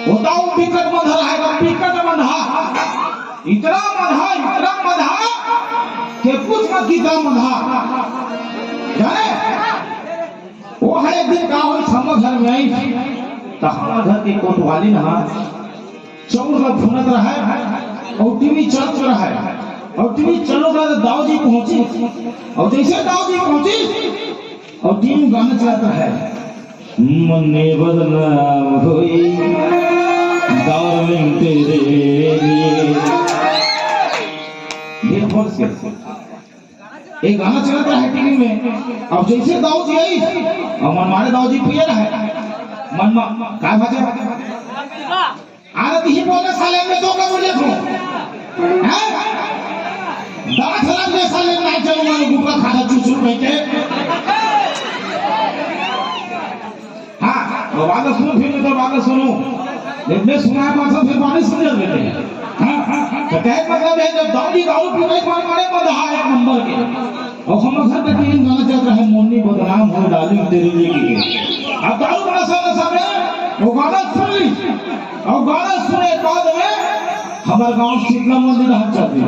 बताओ विकट बंधा रहेगा, विकट बंधा इतना बंधा कि कुछ मत कितना बंधा जाने। वो है एक दिन का हो हम घर में आई तो हमारा घर की कोतवाली ना चौर में फुनत रहा और टीवी चल रहा है और टीवी चलो तो दाऊ जी पहुंची और जैसे दाऊ जी पहुंची और टीम गाना चलाता है मन्ने बदनाम हुई डार्लिंग तेरे लिए। एक गाना चलाता है टीवी में और जैसे दाऊ जी आई और मनमाने दाऊ जी पिए रहा है मनमा क्या भाजा आदत ही बोले साले में दो का बोले तो हैं दाढ़ खराब ले साले ना चलो मैं गुप्ता खाना चूचू बैठे। हाँ तो बात सुनो फिर तो बात सुनो देखने सुनाया मतलब फिर बात सुन ले बेटे। हाँ तो कहे मतलब है जब दाऊदी दाऊ पीने मारे बंधा एक नंबर के और हम घर पे तीन गाना चल रहा है मुन्नी बदनाम हो डार्लिंग तेरे लिए की। अब दाऊ बड़ा सा में वो गाना सुन ली और गाना सुने बाद में हमारे गांव शीतला मंदिर हम चल रही।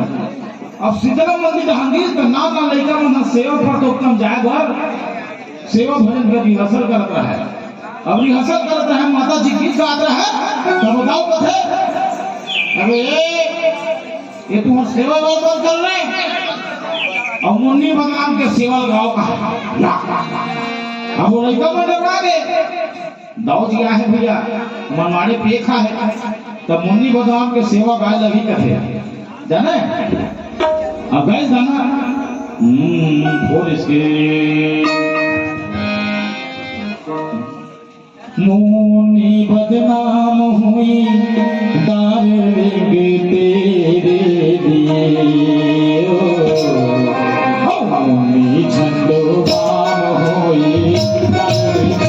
अब शीतला मंदिर हंगी तो ना लड़का मन सेवा पर तो कम जाए घर सेवा भजन का रिहर्सल करता है। अब रिहर्सल करता है माता जी गीत गा रहा है तो बताओ कथे अरे ये तुम सेवा वाल कर रहे और मुन्नी बदनाम के सेवा गाँव का अब वो लड़का मन डरा गए दाऊ जी आए भैया मनमाने पेखा है तब मुन्नी बदनाम के सेवा गाय लगी कथे जाने। अब गए गाना और इसके मुन्नी बदनाम हुई डार्लिंग तेरे लिए मुन्नी झंडो बाम हुई डार्लिंग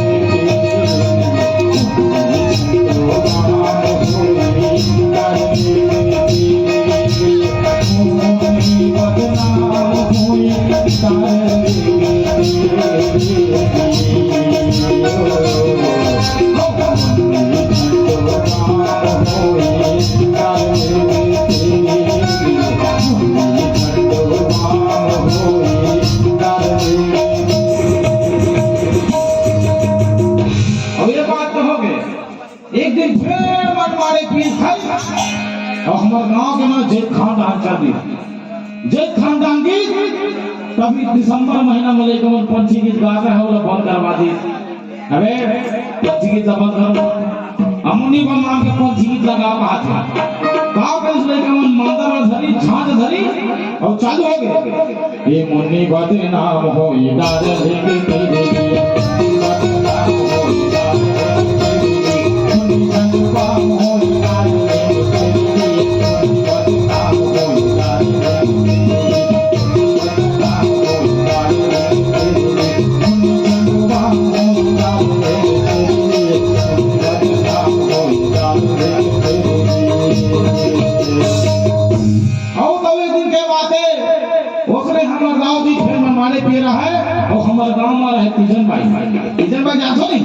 हमारे गांव के ना जेठ खानदान चल दी जेठ खानदान की तभी दिसंबर महीना में लेकर पंछी गीत गाता है वो बंद करवा दी। अबे पंछी गीत बंद करो अमुनी बदनाम के पंछी गीत लगा कहा था गाँव के उस लेकर मंदिर में धरी झांझ धरी और चालू हो गए ये मुन्नी बदनाम हो ये डार्लिंग तेरे लिए बदनाम हो ये डार्लिंग मुन्नी बदनाम हो ये डार्लिंग तेरे लिए बदनाम हो ये डार्लिंग बदनाम हो ये डार्लिंग तेरे लिए मुन्नी बदनाम हो ये डार्लिंग तेरे लिए बदनाम हो ये डार्लिंग तेरे लिए। और तब एक दिन के बातें उसने हमारे गाँव की फिर मनमाने पी रहा है और हमारे गाँव में रहे तीजन भाई जानते नहीं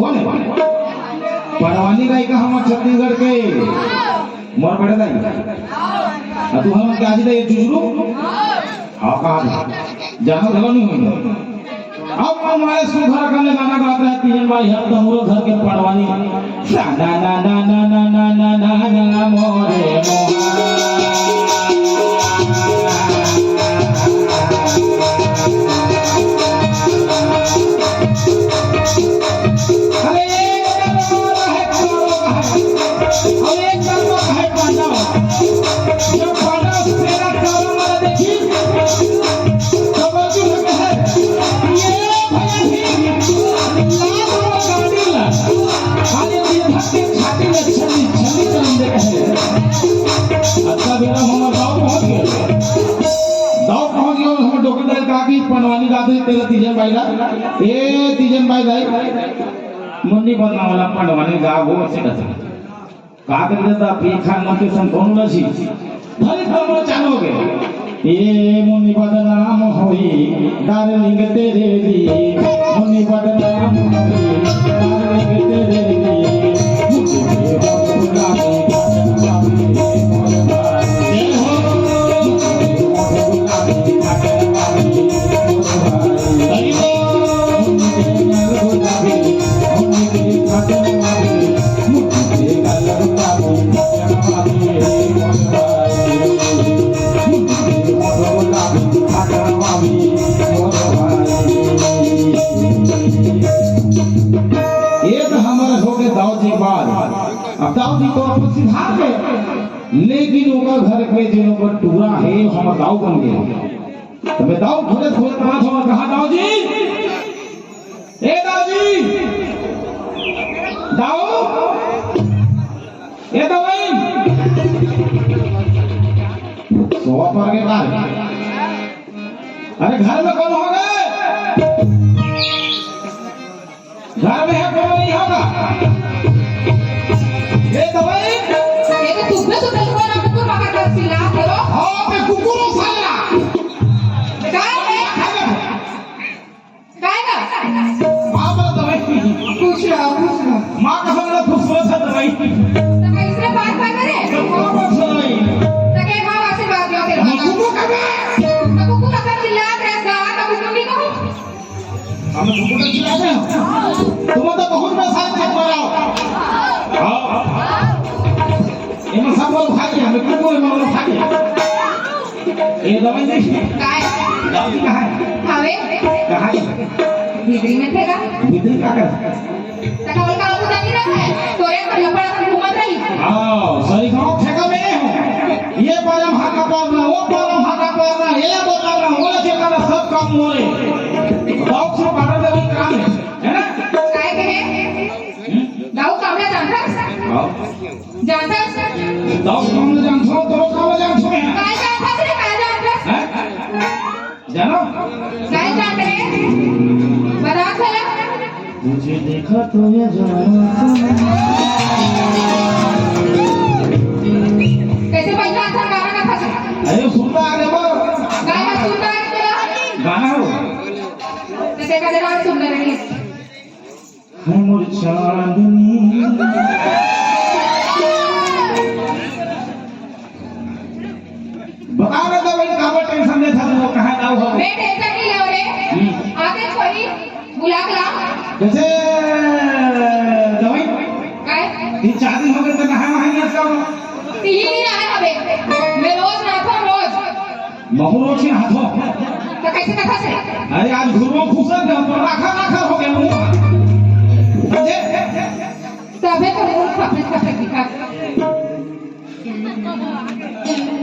कौन है पड़वानी गाय का हम छत्तीसगढ़ के मोर बड़े दाई तू हम क्या जी ये जुजरू हाँ कहा जाना धलो नहीं होगा। अब हमारे सुधर करने गाना गाता है तीजन भाई हम तो हमरो घर के पड़वानी ना ना ना ना ना ना ना ना ना ना मोरे तेरा तीजन भाई ला ए तीजन भाई दाई मुन्नी बदनाम वाला पड़वानी गा वो से का कर देता पीखा न के संतोन नसी भले हम चालो के ए मुन्नी बदनाम होई डार्लिंग तेरे लिए मुन्नी बदनाम होई डार्लिंग तेरे लिए अब दाऊ जी तो अपन सिधार गए, लेकिन ओकर घर के जो ओकर टूरा है हम दाऊ बन गए। तो मैं दाऊ खोले खोले पांच हम कहा दाऊ जी, ए दाऊ जी, दाऊ, ए दवाई सोवा पर के बाहर। अरे घर में कौन होगा? घर में है कौन नहीं होगा? ये दवाई ये तो तुझे तो बिल्कुल ना कुकुर मार कर सिला करो। हाँ मैं कुकुरों साला काय है? काय का? माँ बोला दवाई पूछ रहा माँ का समझना खूबसूरत है दवाई तो मैं इससे बात ना करे तो माँ बोल सुनाई तो के माँ से बात किया तेरे माँ कुकुर का मैं तो कुकुर का सिला कैसा तो कुकुर भी कहो हम कुकुर का चिल्ला रहे हो तुम तो बहुत पैसा खर्च कराओ। हाँ ये मैं सब लोग खाएंगे हमें कुकुर में लोग खाएंगे। ये दवाई नहीं काय दवाई कहाँ है? हवे कहाँ है? भीतरी में थे का भीतर क्या कर? तकावल का उधर नहीं रखा है तोरे पर लपड़ा कर घूमत रही। हाँ सही गाँव ठेका में नहीं हो। ये पालम हाका पालना वो पालम हाका पालना ये बोलना ना वो लगे करना सब काम मोरे। दाऊ से बाहर दे भी काम है ना? काय करे दाऊ कामला जानता जानता दाऊ काम ले जानते हो तो काम ले जानते हो हैं? काय जानता रे काय जानता हैं? जानो? काय जानते रे बता चला मुझे देखा तो ये जाना कैसे पैसा अच्छा गाना का फंसा अरे सुनता आ गया वो गाना सुनता है तेरा गाना हो जैसे का जरा सुन रही है है मोर चांदनी बता रहा था भाई काबर टेंशन नहीं था वो कहाँ दाऊ हो मैं टेंशन नहीं ले रे आगे कोई बुला के ला जैसे दवाई काय 3-4 दिन हो गए तो नहा नहीं आता हूँ 3 दिन आए हवे मैं रोज नहाता हूँ रोज बहुरोज के हाथों तो कैसे कथा से अरे आज घुरवा खुशा गया तो राखा हो गया मुँह समझे तबे तो मुंह अपने कथा दिखा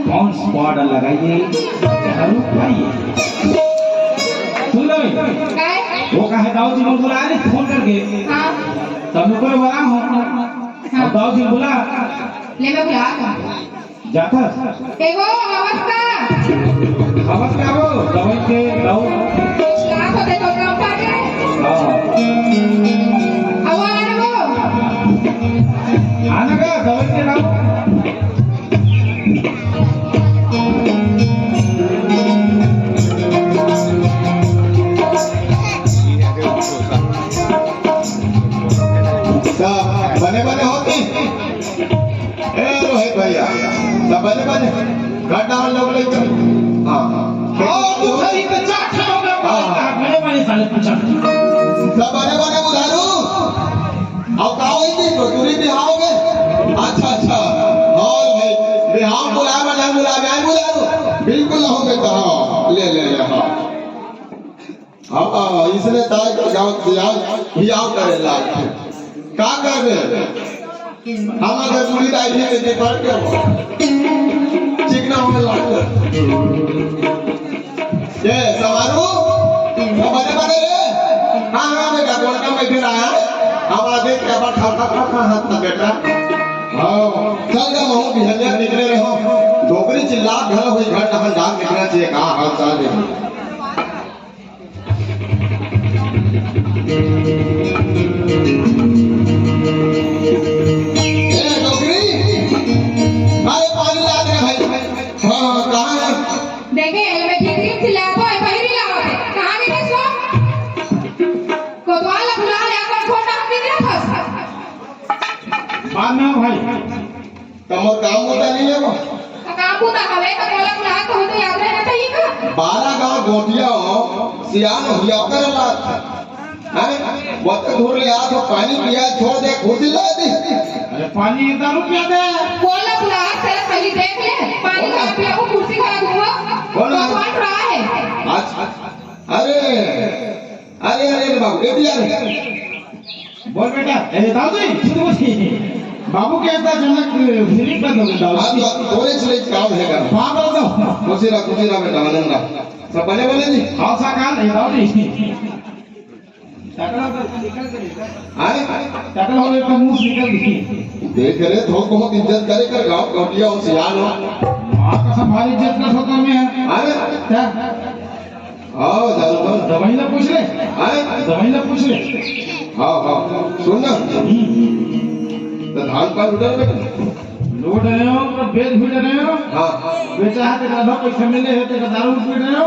कौन पाउडर लगाइए झाड़ू खाइए सुन लो काय वो कहे दाऊ जी बोल बुला रहे फोन करके हाँ तब मैं कोई बड़ा हूँ और दाऊ जी बोला ले मैं बुला जाता एगो अवस्था खबर क्या हो दवाई के दाऊ क्या होते तो काम पाके अब आने वो आना का दवाई के दाऊ बने बने होते ए रोहित भैया सब बने बने घाटा वाले लोग लेकर हाँ और तू खरी पे चाट खाओगे मेरे वाले साले पूछा सब बने बने बुधारू अब का होई थी तो दूरी बिहाओगे अच्छा अच्छा और भाई बिहाव बुलाए बना बुलाए बुधारू बिल्कुल हो बेटा हाँ ले ले ले हाँ इसने ताय का गाँव दिया बिहाव करे लाग का कर रहे हम अगर पूरी दाई है तो पढ़ के चिकना होने लगा ये सवारू बड़े बड़े रे हाँ हाँ बेटा कौन का बैठे रहा हमारा देख के अब खा हाथ ना बेटा हाँ चल जा महू बिहनिया निकले रहो डोगरी चिल्ला घर हुई घर नहन जान निकलना चाहिए कहाँ हाल चाल है देखे मैं ठीक ठीक चिल्लाता है पहिरी लाओ कहां गए सो कोतवाल बुला ले आकर छोटा हम किधर फंस बाद में भाई तमो काम होता नहीं है वो काम पूरा हवे तो बोला बुला तो तो याद रहना चाहिए का 12 गांव गोटिया हो सियान हुआ कर ला है वो तो धूल लिया तो पानी पिया छोड़ दे खुद ला दे अरे पानी 1 रुपया दे बोला बुला चल पहले देख ले पानी का पिया वो कुर्सी खा दूंगा बोला कौन रहा है अच्छा अरे अरे अरे बाबू ये दिया रे बोल बेटा ए दाऊ जी तू बोल बाबू कहता जनक फ्री कर दोगे दाऊ आज तो थोड़े से काम है कर हाँ बोल दो कुशीरा बेटा आनंदा सब बने जी हाँ साकाल है दाऊ जी टकला तो निकल गई आए टकला होने का मुंह निकल गई देख रहे थोक बहुत इज्जत करे कर गांव कौटिया और सियान हो मां का हमारी इज्जत का सोता में है आए क्या आओ जाओ दवाई ना पूछ ले आए दवाई ना पूछ ले हाँ हाँ सुन ना तो धान पान उधर बेटा लूट रहे हो तो बेच भी रहे हो हाँ बेचा है तो आधा पैसा मिले है तो दारू पी रहे हो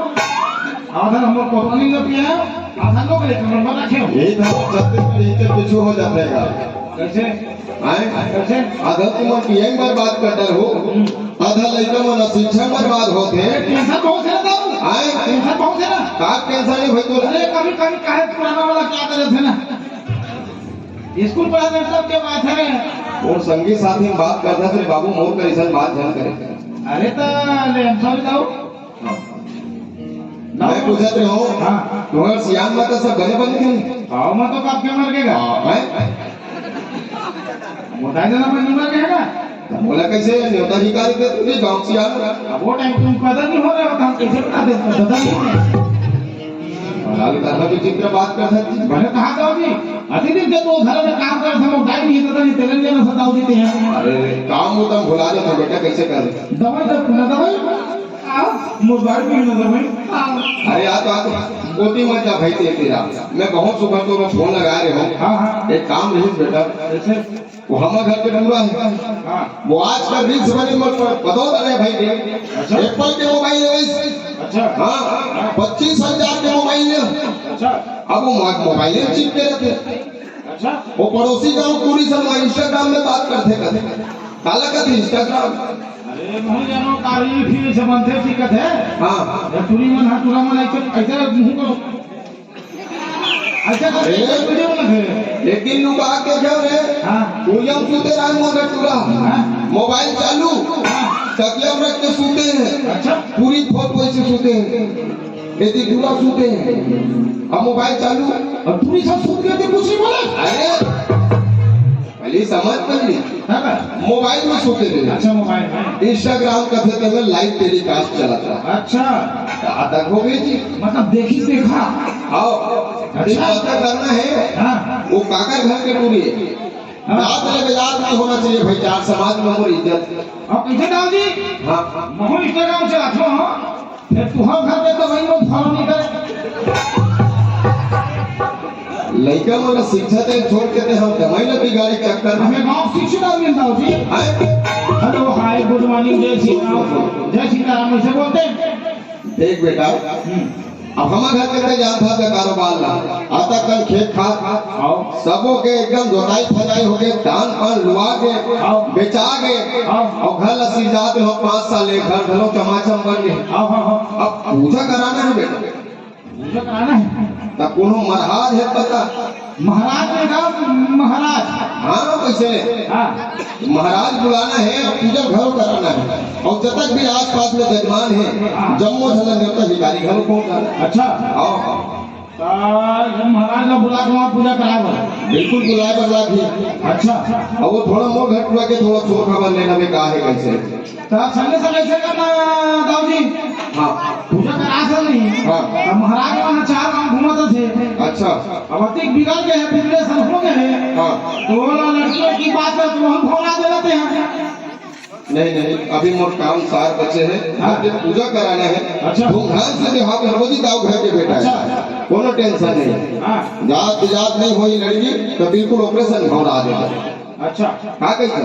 आधा हम लोग कोपानी न पिया है आधा लोग लेकर नंबर रखे हो यही था छत्तीसगढ़ यही के पीछे हो जाता है कैसे आए कैसे आधा तुम पीएम पर बात करते हो आधा लड़का मन शिक्षा पर बात होते टेंशन बहुत है ना आए टेंशन बहुत है ना का टेंशन नहीं भाई तो अरे कभी कभी काहे पुराना वाला क्या करे थे ना स्कूल पढ़ाते सब के बात है और संगी साथी में बात करता फिर बाबू मोर कर ऐसा बात जान करे अरे तो ले हम सॉरी दाऊ मैं पूछत रहे हो हाँ तुम्हारे सियान में तो सब बने बने थे आओ मत तो कब के मर गएगा हैं मोटा देना मैं नंबर रहेगा बोला कैसे न्योता अधिकारी के तुझे गांव सियान अब वो टाइम तुम पैदा नहीं हो रहे हो तो हम कैसे बता देते बता नहीं लाल दादा की चित्र बात कर सकती मैंने कहा दाऊ जी अति दिन के तो घर में काम करते हैं वो गाय नहीं देता नहीं तेलंगाना में सताऊ देते हैं अरे काम वो तुम भुला जाते बेटा कैसे कर दवाई तो ना दवाई आओ मोबाइल भी ना दवाई आओ अरे आज गोती मत जा भाई तेरा मैं बहुत सुबह तो मैं फोन लगा रहे हूँ हाँ हाँ एक काम नहीं बेटा कैसे वो हमारे घर पे पूरा है हाँ वो आज का रील्स बने मत बदौल रहे भाई एप्पल के मोबाइल है अच्छा हाँ 25,000 के मोबाइल है अच्छा अब वो मोबाइल में चिपके रहते अच्छा वो पड़ोसी गांव पूरी सब इंस्टाग्राम में बात करते काला कहते इंस्टाग्राम अरे मैं जानो कारी फिर से बनते दिक्कत है हाँ ये टूरी मन हाँ टूरा मन ऐसे मुंह को ऐसे अरे वीडियो लगे एक दिन लोग आके क्या रे हाँ पूजा सूते रात मगर टूरा हाँ मोबाइल चालू तकिया रख के सूते हैं अच्छा पूरी फोटो ऐसे सूते हैं यदि पूरा सूते हैं अब मोबाइल चालू और टूरी सब सूत गए थे कुछ नहीं बोले अरे पहले समझ कर ली मोबाइल में सोते थे अच्छा मोबाइल में इंस्टाग्राम का थे में लाइव टेलीकास्ट चला था अच्छा आता हो गई थी मतलब देखी देखा आओ अच्छा। पता करना है हाँ वो काका घर के पूरी रात में बाजार में होना चाहिए भाई चार समाज में और इज्जत और कैसे दाऊ जी हाँ मोहन इंस्टाग्राम चलाते हो फिर तू हम घर पे तो वही लोग फॉलो नहीं करे लड़का मन शिक्षा ते छोड़ के ते हम दवाई न बिगाड़ी चक्कर में हमें गांव शिक्षक मिल Dau ji hello hi good morning जय श्री राम जय सीताराम ऐसे बोलते हैं देख बेटा अब हमारे घर में जान था का कारोबार ला आता कल खेत खात आओ सबों के एकदम जोताई फजाई हो गए धान पान लुआ के बेचा गए और घर लसी जाते हो 5 साल एक घर घरों चमाचम बन गए आओ हाँ अब पूजा कराना है बेटा पूजा कराना है तब कोनो महाराज है पता महाराज ने कहा महाराज हाँ वैसे हाँ महाराज बुलाना है और पूजा घर कराना है और जब तक भी आसपास में जजमान है जम्मू झलन देवता भिखारी घर को अच्छा आओ महाराज ने बुला के वहाँ पूजा कराया बिल्कुल बुलाए बदला भी अच्छा और वो थोड़ा मोर घर टुआ के थोड़ा चोर खबर लेना में कहा है कैसे तो संगे संगे से करना दाऊ जी हाँ पूजा करा से नहीं हाँ अब महाराज वहाँ 4 गांव घूमते थे अच्छा अब अधिक बिगड़ गए हैं पिछले साल हो गए हैं हाँ तो वो लड़कियों की बात है तो हम भौला दे देते हैं नहीं नहीं अभी मोर काम सार बचे हैं अब ये पूजा कराना है अच्छा। धूमधाम से देहा में रोजी दाव घर के बेटा है अच्छा। कोनो टेंशन नहीं हाँ जात जात नहीं होई लड़की तो बिल्कुल ऑपरेशन हो रहा है अच्छा का कैसे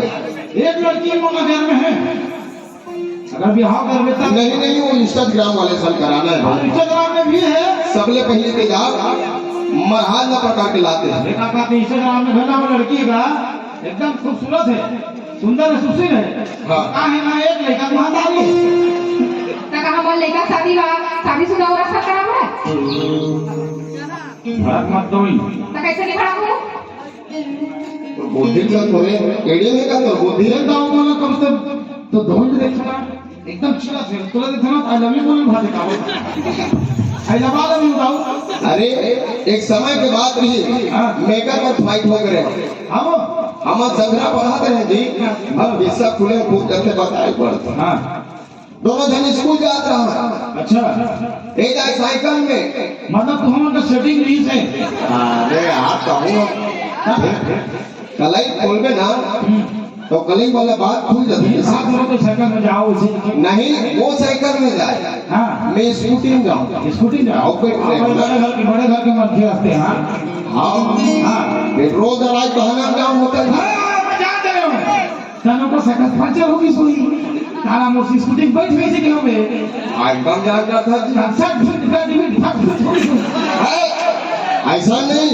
एक लड़की नगर में है अगर बिहार कर बेटा नहीं नहीं वो इंस्टाग्राम वाले सन कराना है इंस्टाग्राम में भी है सबले पहले के जात मरहाल न पका के लाते हैं देखा था इंस्टाग्राम में भेजा वो लड़की का एकदम खूबसूरत है सुंदर है सुशील है हाँ। कहाँ है ना एक लड़का दुहादारी तका हमर लइका शादी शुदा औरत सा कराव है भड़क मत दो त कैसे नहीं खड़ा हो बुद्धि का थोड़े एड़े में का तो बुद्धि धीरे दाऊ बोला कब से तो धोई देखना एकदम चिड़ा से तुला देखना आई लव यू बोल भाते का आई लव यू दाऊ अरे एक समय के बाद भी मेकअप और फाइट हो गए हम हम संग्रह पढ़ाते हैं जी अब हिस्सा खुले खूब करके बताए पड़ते हाँ दोनों जन स्कूल जात रहा अच्छा एक जाए साइकिल में मतलब तुम उनका सेटिंग नहीं है अरे यार कहूँ कलाई खोलबे ना तो कलाई वाला बात खुल जाती है साथ में तो साइकिल में जाओ इसी नहीं वो साइकिल में जाए हाँ मैं स्कूटी में जाऊँ स्कूटी जाओ बड़े घर के मध्य रास्ते हाँ हाँ हाँ पेट्रोल दराज बहाना में जाऊँ होता है मैं जानते हो तनों को साइकिल पंचर होगी सोई काला मोसी स्कूटी बैठ गई थी क्यों में आइटम जाता था ऐसा नहीं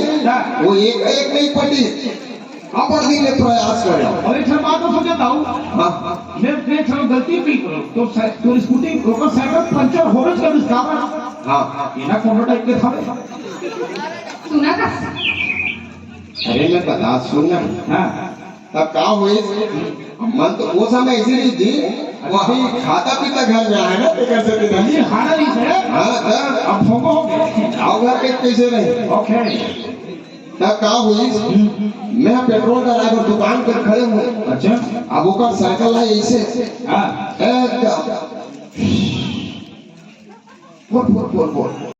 वो एक नहीं पटी अपन दिन में प्रयास करे और एक बात तो सोचता हूँ हाँ मैं थोड़ा गलती भी करो तो स्कूटी ऊपर साइकिल पंचर हो गई कर इसका हाँ ये ना प्रोटोटाइप के था सुना था अरे मैं बता सुनना हाँ तब क्या हुई मन तो वो समय ऐसी नहीं थी वो अभी खाता पीता घर में आया ना तो कैसे भी नहीं ये खाना नहीं है हाँ तब अब फोको हो गए आओ घर के कैसे रहे ओके तब क्या हुई मैं पेट्रोल का लाकर दुकान पर खड़े हूँ अच्छा अब वो का साइकिल है ऐसे हाँ बोल बोल बोल बोल